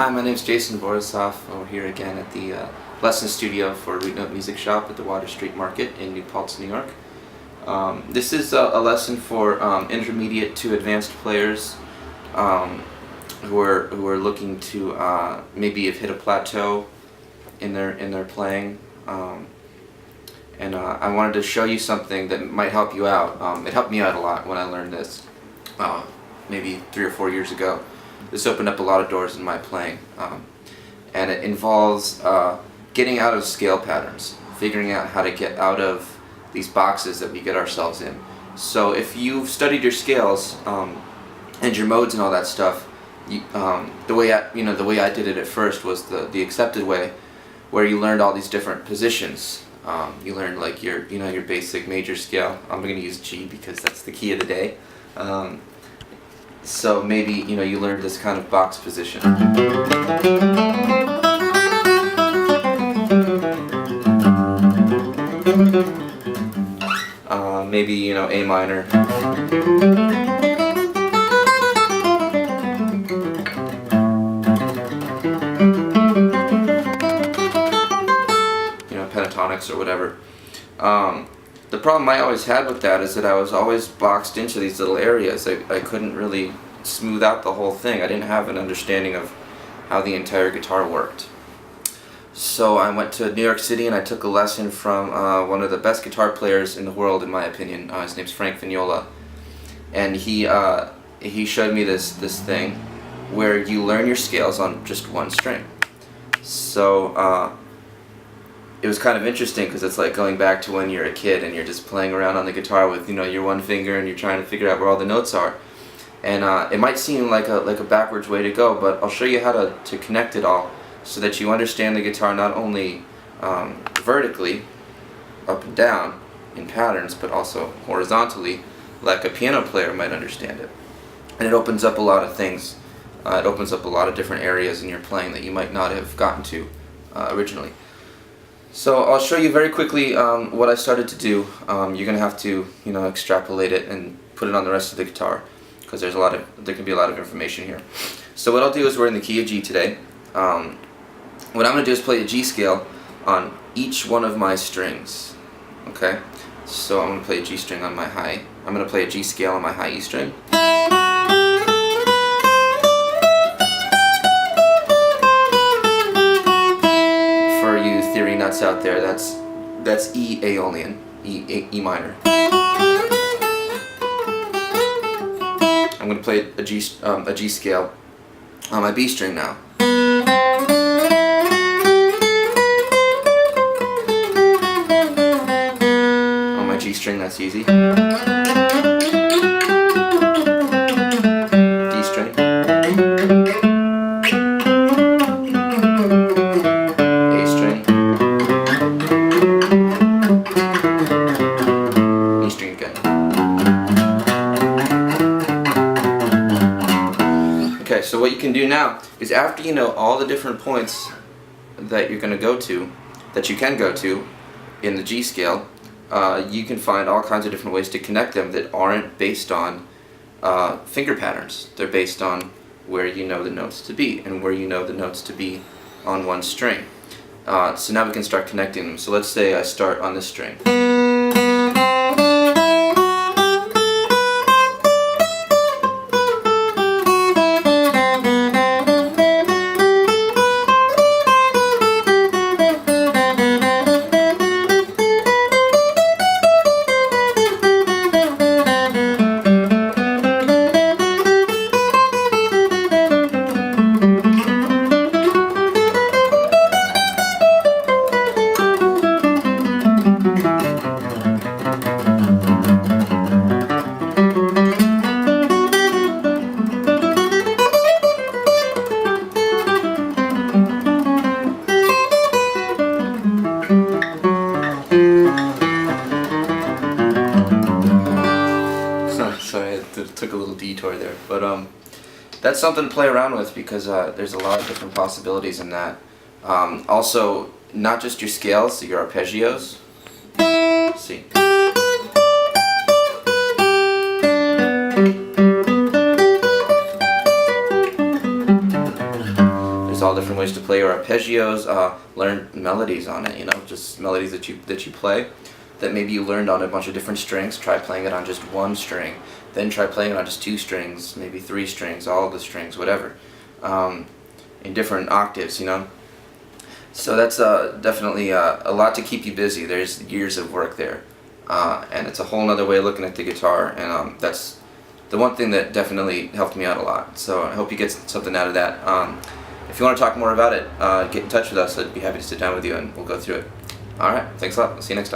Hi, my name is Jason Borisov. We're here again at the lesson studio for Root Note Music Shop at the Water Street Market in New Paltz, New York. This is a lesson for intermediate to advanced players who are looking to maybe have hit a plateau in their playing. I wanted to show you something that might help you out. It helped me out a lot when I learned this, maybe 3 or 4 years ago. This opened up a lot of doors in my playing, and it involves getting out of scale patterns, figuring out how to get out of these boxes that we get ourselves in. So if you've studied your scales and your modes and all that stuff, the way I did it at first was the accepted way, where you learned all these different positions. You learned like your basic major scale. I'm going to use G because that's the key of the day. So maybe you learned this kind of box position. Maybe A minor. Pentatonics or whatever. The problem I always had with that is that I was always boxed into these little areas. I couldn't really smooth out the whole thing. I didn't have an understanding of how the entire guitar worked. So I went to New York City and I took a lesson from one of the best guitar players in the world, in my opinion. His name's Frank Vignola, and he showed me this thing where you learn your scales on just one string. So it was kind of interesting because it's like going back to when you're a kid and you're just playing around on the guitar with your one finger and you're trying to figure out where all the notes are. And it might seem like a backwards way to go, but I'll show you how to connect it all so that you understand the guitar not only vertically, up and down in patterns, but also horizontally, like a piano player might understand it. And it opens up a lot of things. It opens up a lot of different areas in your playing that you might not have gotten to originally. So I'll show you very quickly what I started to do. You're going to have to extrapolate it and put it on the rest of the guitar, because there can be a lot of information here. So what I'll do is we're in the key of G today. What I'm going to do is play a G scale on each one of my strings. Okay? So I'm going to play a G string on my high. I'm going to play a G scale on my high E string. For you theory nuts out there, that's E Aeolian, E minor. I'm going to play a G scale on my B string now. On my G string, that's easy. D string. A string. E string again. Okay, so what you can do now is, after you know all the different points that you're going to go to, that you can go to in the G scale, you can find all kinds of different ways to connect them that aren't based on finger patterns. They're based on where you know the notes to be and where you know the notes to be on one string. So now we can start connecting them. So let's say I start on this string. Sorry, I took a little detour there, but that's something to play around with, because there's a lot of different possibilities in that. Also, not just your scales, your arpeggios. See. used to play arpeggios, learn melodies on it, you know, just melodies that you play that maybe you learned on a bunch of different strings. Try playing it on just one string, then try playing it on just 2 strings, maybe 3 strings, all of the strings, whatever, in different octaves, you know. So that's definitely a lot to keep you busy. There's years of work there, and it's a whole other way of looking at the guitar, and that's the one thing that definitely helped me out a lot. So I hope you get something out of that. If you want to talk more about it, get in touch with us. I'd be happy to sit down with you and we'll go through it. Alright, thanks a lot. I'll see you next time.